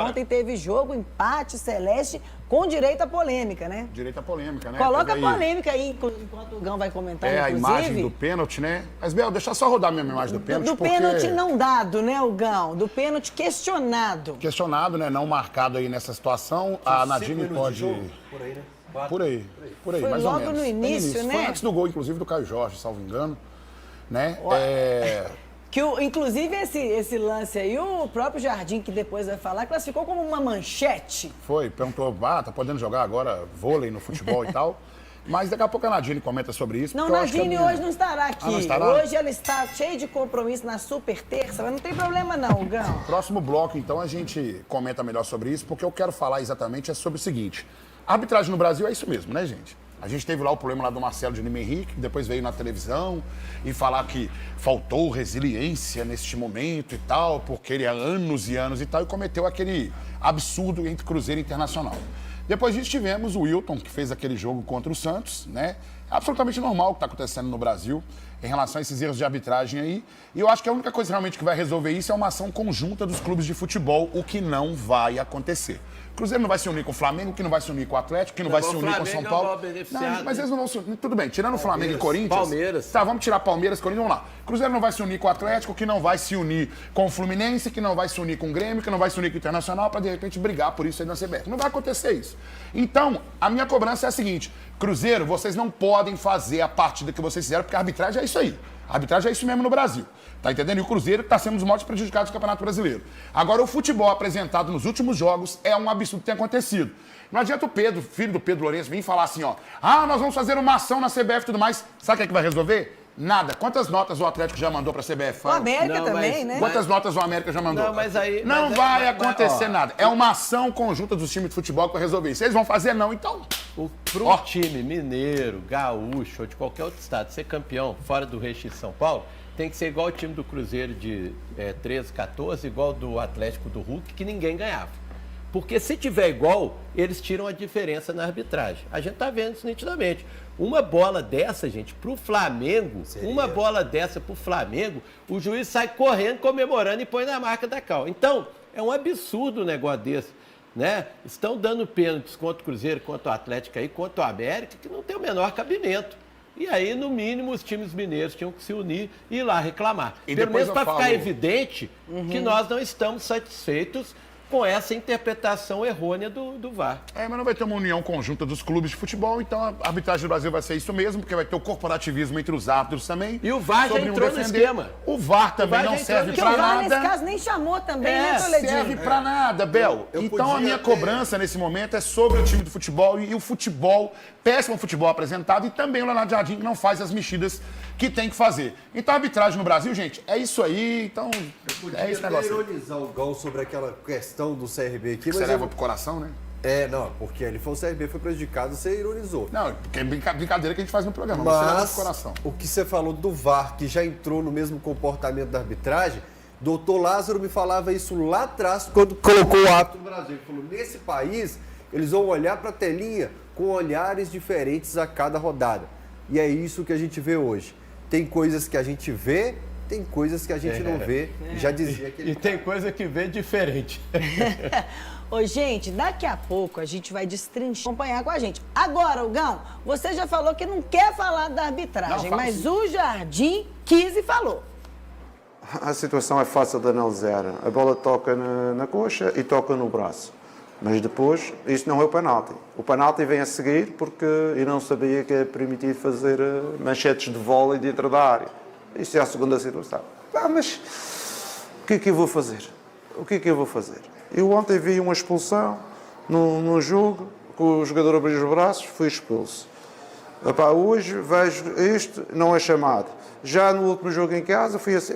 ontem teve jogo, empate, Celeste, com direito à polêmica, né? Direito à polêmica, né? Coloca a polêmica aí, enquanto o Gão vai comentar, a inclusive. imagem do pênalti, né? Mas, Bel, deixa eu só rodar minha imagem do pênalti, Do pênalti não dado, né, o Gão? Do pênalti questionado. Questionado, né? Não marcado aí nessa situação. A Nadine pode... Por aí, né? Por aí, Foi mais ou logo menos. no início, né? Foi antes do gol, inclusive, do Caio Jorge, salvo engano. Né? Inclusive, esse lance aí, o próprio Jardim, que depois vai falar, classificou como uma manchete. Foi, perguntou, tá podendo jogar agora vôlei no futebol e tal. Mas daqui a pouco a Nadine comenta sobre isso. Não, Nadine hoje não estará aqui. Não estará? Hoje ela está cheia de compromisso na super terça, mas não tem problema não, Gão. Próximo bloco, então, a gente comenta melhor sobre isso, porque eu quero falar exatamente sobre o seguinte. A arbitragem no Brasil é isso mesmo, né, gente? A gente teve lá o problema lá do Marcelo de Lima Henrique, que depois veio na televisão e falar que faltou resiliência neste momento e tal, porque ele há anos e anos e tal, e cometeu aquele absurdo entre Cruzeiro e Internacional. Depois disso tivemos o Wilton, que fez aquele jogo contra o Santos, né? Absolutamente normal o que está acontecendo no Brasil em relação a esses erros de arbitragem aí. E eu acho que a única coisa realmente que vai resolver isso é uma ação conjunta dos clubes de futebol, o que não vai acontecer. O Cruzeiro não vai se unir com o Flamengo, que não vai se unir com o Atlético, que não vai se unir com o São Paulo. Não, mas eles não vão se unir. Tudo bem, tirando o Flamengo e Corinthians. Palmeiras. Tá, vamos tirar Palmeiras, Corinthians, vamos lá. Cruzeiro não vai se unir com o Atlético, que não vai se unir com o Fluminense, que não vai se unir com o Grêmio, que não vai se unir com o Internacional, para de repente brigar por isso aí na CBF. Não vai acontecer isso. Então, a minha cobrança é a seguinte: Cruzeiro, vocês não podem fazer a partida que vocês fizeram, porque a arbitragem é isso aí. A arbitragem é isso mesmo no Brasil. Tá entendendo? E o Cruzeiro está sendo um dos maiores prejudicados do Campeonato Brasileiro. Agora, o futebol apresentado nos últimos jogos é um absurdo que tem acontecido. Não adianta o Pedro, filho do Pedro Lourenço, vir falar assim, ó. Nós vamos fazer uma ação na CBF e tudo mais. Sabe o que é que vai resolver? Nada. Quantas notas o Atlético já mandou para a CBF? O América também, né? Quantas notas o América já mandou? Não, mas aí... Não vai acontecer nada. É uma ação conjunta dos times de futebol que vai resolver isso. Eles vão fazer não, então... Para um time mineiro, gaúcho ou de qualquer outro estado ser campeão fora do Recife de São Paulo, tem que ser igual o time do Cruzeiro de 13, 14, igual do Atlético do Hulk, que ninguém ganhava. Porque se tiver igual, eles tiram a diferença na arbitragem. A gente está vendo isso nitidamente. Uma bola dessa, gente, para o Flamengo, o juiz sai correndo, comemorando e põe na marca da cal. Então, é um absurdo o negócio desse. Né? Estão dando pênaltis contra o Cruzeiro, contra o Atlético aí, contra o América, que não tem o menor cabimento. E aí, no mínimo, os times mineiros tinham que se unir e ir lá reclamar. Pelo menos para ficar evidente que nós não estamos satisfeitos com essa interpretação errônea do VAR. Mas não vai ter uma união conjunta dos clubes de futebol, então a arbitragem do Brasil vai ser isso mesmo, porque vai ter o corporativismo entre os árbitros também. E o VAR já entrou no esquema. O VAR também não serve para nada. O VAR, nesse caso, nem chamou também, né, Toledinho? Serve para nada, Bel. Então a minha cobrança nesse momento é sobre o time do futebol e o futebol, péssimo futebol apresentado, e também o Leonardo Jardim, que não faz as mexidas que tem que fazer. Então a arbitragem no Brasil, gente, é isso aí, então é esse negócio. Eu podia ironizar o Gão sobre aquela questão do CRB aqui, mas você leva pro coração, né? Não, porque ele foi o CRB, foi prejudicado, você ironizou. Não, porque é brincadeira que a gente faz no programa, mas você leva pro coração. O que você falou do VAR, que já entrou no mesmo comportamento da arbitragem, doutor Lázaro me falava isso lá atrás, quando colocou o árbitro no Brasil. Ele falou, nesse país, eles vão olhar para a telinha com olhares diferentes a cada rodada. E é isso que a gente vê hoje. Tem coisas que a gente vê, tem coisas que a gente não vê. Já dizia que E tem coisa que vê diferente. Ô, gente, daqui a pouco a gente vai destrinchar, acompanhar com a gente. Agora, Gão, você já falou que não quer falar da arbitragem, mas o Jardim quis e falou. A situação é fácil de analisar. A bola toca na coxa e toca no braço. Mas depois, isto não é o penalti. O penalti vem a seguir porque eu não sabia que é permitido fazer manchetes de vôlei dentro da área. Isto é a segunda situação. Mas o que é que eu vou fazer? Eu ontem vi uma expulsão num jogo, que o jogador abriu os braços, foi expulso. Hoje vejo isto, não é chamado. Já no último jogo em casa, fui assim,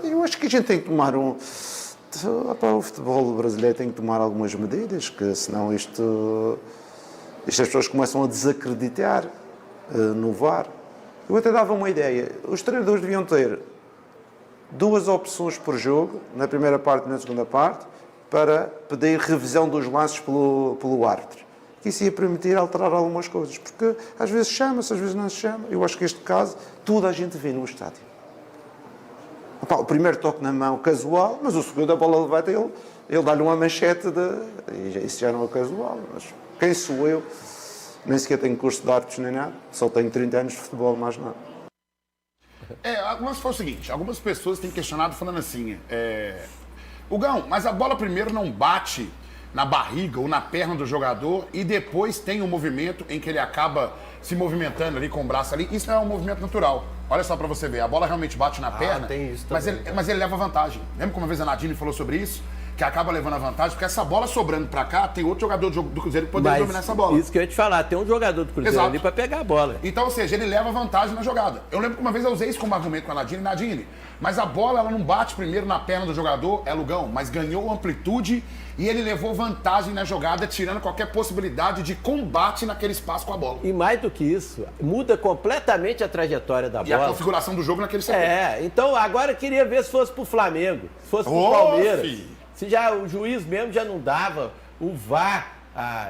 eu acho que a gente tem que tomar o futebol brasileiro tem que tomar algumas medidas, que senão isto as pessoas começam a desacreditar no VAR. Eu até dava uma ideia. Os treinadores deviam ter 2 opções por jogo, na primeira parte e na segunda parte, para pedir revisão dos lances pelo árbitro. Isso ia permitir alterar algumas coisas, porque às vezes chama-se, às vezes não se chama. Eu acho que este caso, toda a gente vê no estádio. Opa, o primeiro toque na mão, casual, mas o segundo, a bola levanta, ele dá-lhe uma manchete e isso já não é casual. Mas quem sou eu? Nem sequer tenho curso de árbitros nem nada. Só tenho 30 anos de futebol, mais nada. Mas foi o seguinte, algumas pessoas têm questionado falando assim, Hugão, mas a bola primeiro não bate na barriga ou na perna do jogador e depois tem um movimento em que ele acaba se movimentando ali com o braço ali. Isso não é um movimento natural. Olha só pra você ver, a bola realmente bate na perna, tem isso mas também, mas ele leva vantagem. Lembra como uma vez a Nadine falou sobre isso? Que acaba levando a vantagem, porque essa bola sobrando pra cá, tem outro jogador do Cruzeiro que poderia dominar essa bola. Isso que eu ia te falar, tem um jogador do Cruzeiro Exato. ali pra pegar a bola. Então, ou seja, ele leva vantagem na jogada. Eu lembro que uma vez eu usei isso como argumento com a Nadine, mas a bola ela não bate primeiro na perna do jogador, é Lugão, mas ganhou amplitude e ele levou vantagem na jogada, tirando qualquer possibilidade de combate naquele espaço com a bola. E mais do que isso, muda completamente a trajetória da E a bola. configuração do jogo naquele setor. Então agora eu queria ver se fosse pro Flamengo, se fosse pro Palmeiras. Se já o juiz mesmo já não dava, o VAR.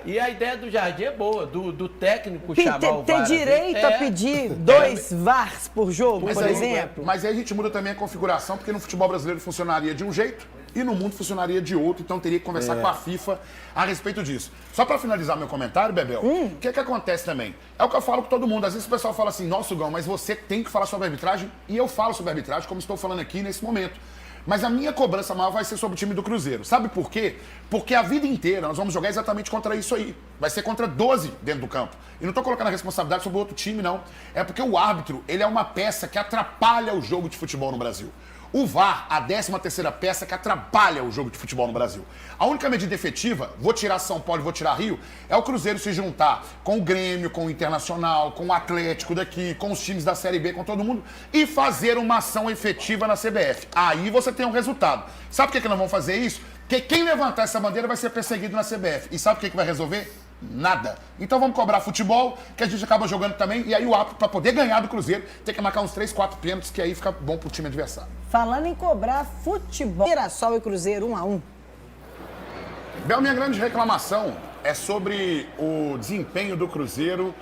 E a ideia do Jardim é boa, do técnico chamar o VAR. Ter direito a pedir 2 VARs por jogo, por exemplo. Mas aí a gente muda também a configuração, porque no futebol brasileiro funcionaria de um jeito e no mundo funcionaria de outro, então teria que conversar com a FIFA a respeito disso. Só pra finalizar meu comentário, Bebel, o que acontece também? É o que eu falo com todo mundo. Às vezes o pessoal fala assim, nossa, Gão, mas você tem que falar sobre arbitragem, e eu falo sobre arbitragem, como estou falando aqui nesse momento. Mas a minha cobrança maior vai ser sobre o time do Cruzeiro. Sabe por quê? Porque a vida inteira nós vamos jogar exatamente contra isso aí. Vai ser contra 12 dentro do campo. E não estou colocando a responsabilidade sobre o outro time, não. É porque o árbitro, ele é uma peça que atrapalha o jogo de futebol no Brasil. O VAR, a 13ª peça que atrapalha o jogo de futebol no Brasil. A única medida efetiva, vou tirar São Paulo e vou tirar Rio, é o Cruzeiro se juntar com o Grêmio, com o Internacional, com o Atlético daqui, com os times da Série B, com todo mundo, e fazer uma ação efetiva na CBF. Aí você tem um resultado. Sabe por que nós vamos fazer isso? Porque quem levantar essa bandeira vai ser perseguido na CBF. E sabe o que vai resolver? Nada. Então vamos cobrar futebol, que a gente acaba jogando também, e aí o árbitro, para poder ganhar do Cruzeiro, tem que marcar uns 3, 4 pênaltis, que aí fica bom pro time adversário. Falando em cobrar futebol, Mirassol e Cruzeiro 1-1. Bel, minha grande reclamação é sobre o desempenho do Cruzeiro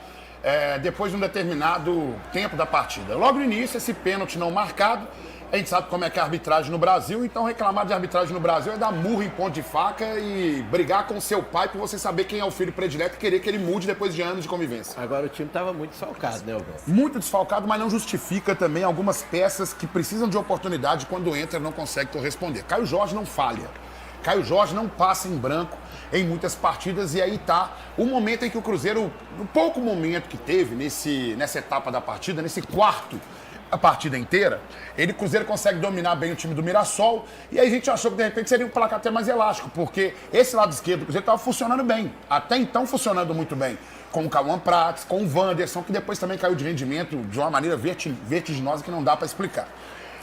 depois de um determinado tempo da partida. Logo no início, esse pênalti não marcado. A gente sabe como é que é a arbitragem no Brasil, então reclamar de arbitragem no Brasil é dar murro em ponto de faca e brigar com seu pai por você saber quem é o filho predileto e querer que ele mude depois de anos de convivência. Agora o time estava muito desfalcado, né, Hugo? Muito desfalcado, mas não justifica também algumas peças que precisam de oportunidade quando entra não consegue corresponder. Caio Jorge não falha. Caio Jorge não passa em branco em muitas partidas e aí tá o momento em que o Cruzeiro, no pouco momento que teve nessa etapa da partida, nesse quarto a partida inteira, o Cruzeiro consegue dominar bem o time do Mirassol e aí a gente achou que de repente seria um placar até mais elástico, porque esse lado esquerdo do Cruzeiro estava funcionando bem, até então funcionando muito bem, com o Cauã Prats, com o Wanderson, que depois também caiu de rendimento de uma maneira vertiginosa que não dá para explicar.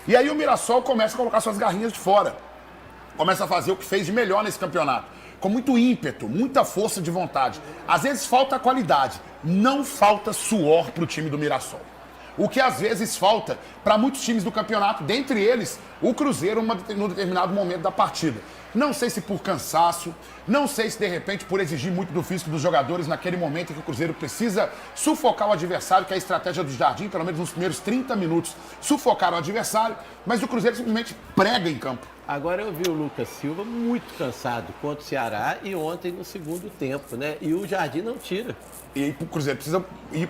E aí o Mirassol começa a colocar suas garrinhas de fora, começa a fazer o que fez de melhor nesse campeonato, com muito ímpeto, muita força de vontade. Às vezes falta qualidade, não falta suor para o time do Mirassol. O que às vezes falta para muitos times do campeonato, dentre eles o Cruzeiro num determinado momento da partida. Não sei se por cansaço, não sei se de repente por exigir muito do físico dos jogadores naquele momento em que o Cruzeiro precisa sufocar o adversário, que é a estratégia do Jardim, pelo menos nos primeiros 30 minutos, sufocar o adversário, mas o Cruzeiro simplesmente prega em campo. Agora eu vi o Lucas Silva muito cansado contra o Ceará e ontem no segundo tempo, né? E o Jardim não tira. E o Cruzeiro precisa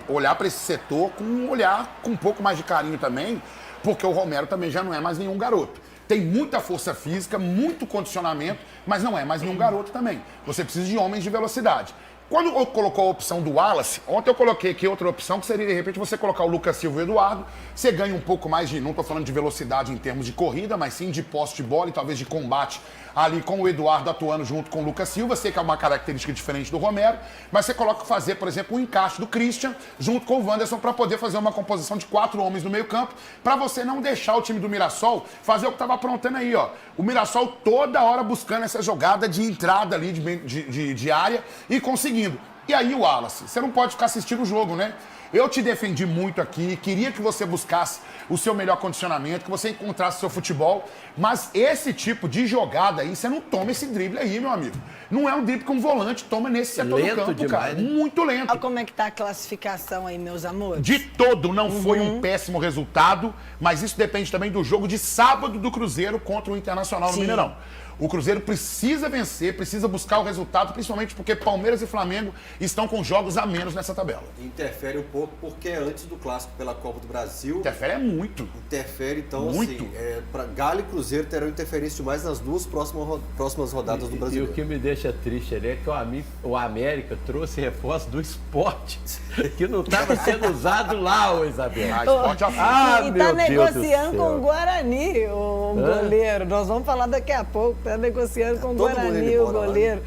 olhar para esse setor com um olhar com um pouco mais de carinho também, porque o Romero também já não é mais nenhum garoto. Tem muita força física, muito condicionamento, mas não é mais nenhum garoto também. Você precisa de homens de velocidade. Quando eu colocou a opção do Wallace, ontem eu coloquei aqui outra opção, que seria, de repente, você colocar o Lucas Silva e o Eduardo, você ganha um pouco mais de, não estou falando de velocidade em termos de corrida, mas sim de posse de bola e talvez de combate ali com o Eduardo atuando junto com o Lucas Silva, sei que é uma característica diferente do Romero, mas você coloca fazer, por exemplo, um encaixe do Christian junto com o Wanderson para poder fazer uma composição de 4 homens no meio campo, para você não deixar o time do Mirassol fazer o que estava aprontando aí, ó. O Mirassol toda hora buscando essa jogada de entrada ali de área e conseguindo. E aí o Wallace, você não pode ficar assistindo o jogo, né? Eu te defendi muito aqui, queria que você buscasse o seu melhor condicionamento, que você encontrasse o seu futebol, mas esse tipo de jogada aí, você não toma esse drible aí, meu amigo. Não é um drible que um volante toma nesse setor do campo, demais, cara. né? Muito lento. Olha como é que tá a classificação aí, meus amores. De todo não foi um péssimo resultado, mas isso depende também do jogo de sábado do Cruzeiro contra o Internacional no Sim. Mineirão. O Cruzeiro precisa vencer, precisa buscar o resultado, principalmente porque Palmeiras e Flamengo estão com jogos a menos nessa tabela. Interfere um pouco porque é antes do clássico pela Copa do Brasil. Interfere muito. Interfere, então, Muito. assim, para Galo e Cruzeiro terão interferência demais nas duas próximas rodadas do E Brasileiro. o que me deixa triste ali é que o América trouxe reforço do esporte, que não estava sendo usado lá, ô Isabel. Ah, esporte Ah, E meu tá Deus negociando do com céu. o Guarani, o Hã? goleiro. Nós vamos falar daqui a pouco. Tá negociando com o Todo mundo indo Guarani, o embora lá, né? goleiro.